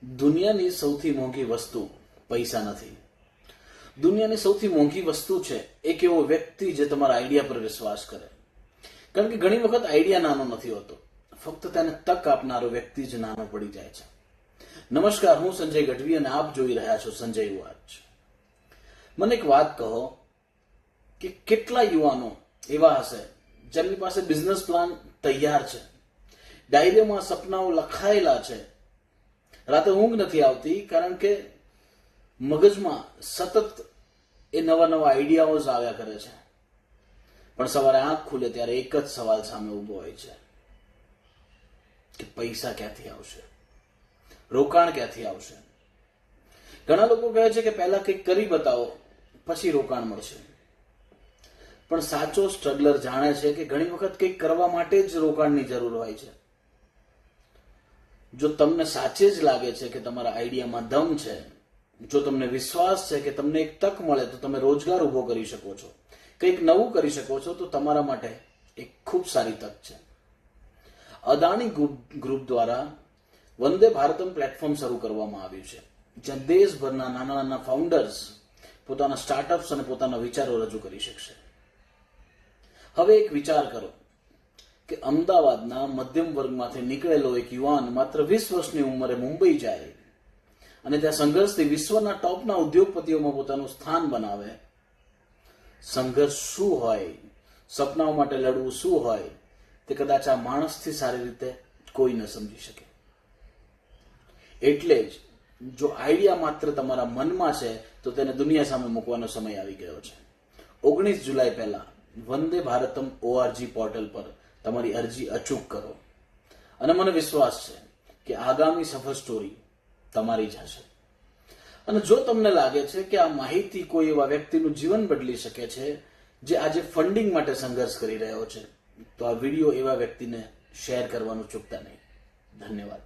દુનિયાની સૌથી મોંઘી વસ્તુ પૈસા નથી. દુનિયાની સૌથી મોંઘી વસ્તુ છે એક એવો વ્યક્તિ જે તમારા આઈડિયા પર વિશ્વાસ કરે. કારણ કે ઘણી વખત આઈડિયા નાનો નથી હોતો, ફક્ત તેને તક આપનારો વ્યક્તિ જ નાનો પડી જાય છે. નમસ્કાર, હું સંજય ગઢવી અને આપ જોઈ રહ્યા છો સંજય વોચ. મને એક વાત કહો કે કેટલા યુવાનો એવા હશે જેમની પાસે બિઝનેસ પ્લાન તૈયાર છે, ડાયરીમાં સપનાઓ લખાયેલા છે, રાતે ઊંઘ નથી આવતી કારણ કે મગજમાં સતત એ નવા નવા આઈડિયાઓ જ આવ્યા કરે છે, પણ સવારે આંખ ખુલે ત્યારે એક જ સવાલ સામે ઉભો હોય છે કે પૈસા ક્યાંથી આવશે, રોકાણ ક્યાંથી આવશે. ઘણા લોકો કહે છે કે પહેલા કંઈક કરી બતાવો પછી રોકાણ મળશે, પણ સાચો સ્ટ્રગલર જાણે છે કે ઘણી વખત કંઈક કરવા માટે જ રોકાણની જરૂર હોય છે. જો તમને સાચે જ લાગે છે કે તમારા આઈડિયામાં દમ છે, જો તમને વિશ્વાસ છે કે તમને એક તક મળે તો તમે રોજગાર ઉભો કરી શકો છો, કંઈક નવું કરી શકો છો, તો તમારા માટે એક ખૂબ સારી તક છે. અદાણી ગ્રુપ દ્વારા વંદે ભારતમ પ્લેટફોર્મ શરૂ કરવામાં આવ્યું છે, જ્યાં દેશભરના નાના નાના ફાઉન્ડર્સ પોતાના સ્ટાર્ટઅપ્સ અને પોતાના વિચારો રજૂ કરી શકશે. હવે એક વિચાર કરો કે અમદાવાદના મધ્યમ વર્ગમાંથી નીકળેલો એક યુવાન માત્ર 20 વર્ષની ઉંમરે મુંબઈ જાય અને ત્યાં સંઘર્ષથી વિશ્વના ટોપના ઉદ્યોગપતિઓમાં પોતાનું સ્થાન બનાવે. સંઘર્ષ શું હોય, સપનાઓ માટે લડવું શું હોય, તે કદાચ આ માણસથી સારી રીતે કોઈ ન સમજી શકે. એટલે જ જો આઈડિયા માત્ર તમારા મનમાં છે તો તેને દુનિયા સામે મૂકવાનો સમય આવી ગયો છે. 19 જુલાઈ પહેલા વંદે ભારતમ ORG પોર્ટલ પર તમારી અરજી અચૂક કરો અને મને વિશ્વાસ છે કે આગામી સફળ સ્ટોરી તમારી જ હશે. અને જો તમને લાગે છે કે આ માહિતી કોઈ એવા વ્યક્તિનું જીવન બદલી શકે છે જે આજે ફંડિંગ માટે સંઘર્ષ કરી રહ્યો છે, તો આ વિડીયો એવા વ્યક્તિને શેર કરવાનું ચૂકતા નહીં. ધન્યવાદ.